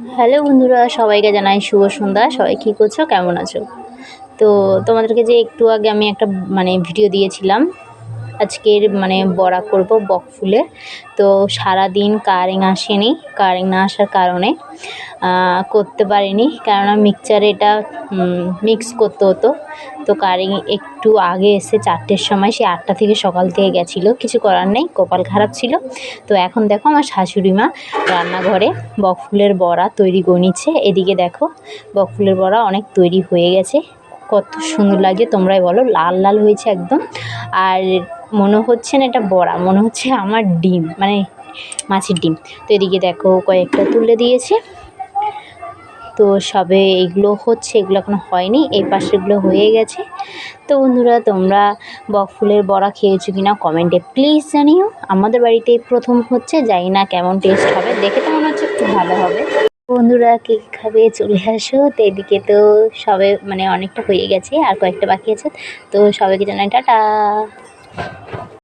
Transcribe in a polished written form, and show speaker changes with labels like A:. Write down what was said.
A: Hello বন্ধুরা, সবাইকে জানাই শুভ সন্ধ্যা। সবাই কী করছো, কেমন আছো? তো তোমাদেরকে যে একটু আগে আমি একটা ভিডিও দিয়েছিলাম, আজকের বড়া করব বকফুলের। তো সারাদিন কারেন্ট আসেনি, কারেন্ট না আসার কারণে করতে পারিনি, কেননা মিক্সচারে এটা মিক্স করতে হতো। তো কারেন্ট একটু আগে এসে 4টের সময়, সে 8টা থেকে সকাল থেকে গেছিলো, কিছু করার নেই, কপাল খারাপ ছিল। তো এখন দেখো আমার শাশুড়ি মা রান্নাঘরে বকফুলের বড়া তৈরি করে নিচ্ছে। এদিকে দেখো বকফুলের বড়া অনেক তৈরি হয়ে গেছে, কত সুন্দর লাগে তোমরাই বলো, লাল লাল হয়েছে একদম। আর মনে হচ্ছে না এটা বড়া, মনে হচ্ছে আমার ডিম, মাছের ডিম। তো এদিকে দেখো কয়েকটা তুলে দিয়েছে। তো সবে এগুলো হচ্ছে, এগুলো এখনো হয়নি, এই পাশেগুলো হয়ে গেছে। তো বন্ধুরা, তোমরা বকফুলের বড়া খেয়েছো কিনা কমেন্টে প্লিজ জানিও। আমাদের বাড়িতে প্রথম হচ্ছে, জানি না কেমন টেস্ট হবে, দেখে তো মনে হচ্ছে খুব ভালো হবে। বন্ধুরা কে খাবে চলে আসো। তো এদিকে তো সবে অনেকটা হয়ে গেছে, আর কয়েকটা বাকি আছে। তো সবাইকে জানাই টাটা।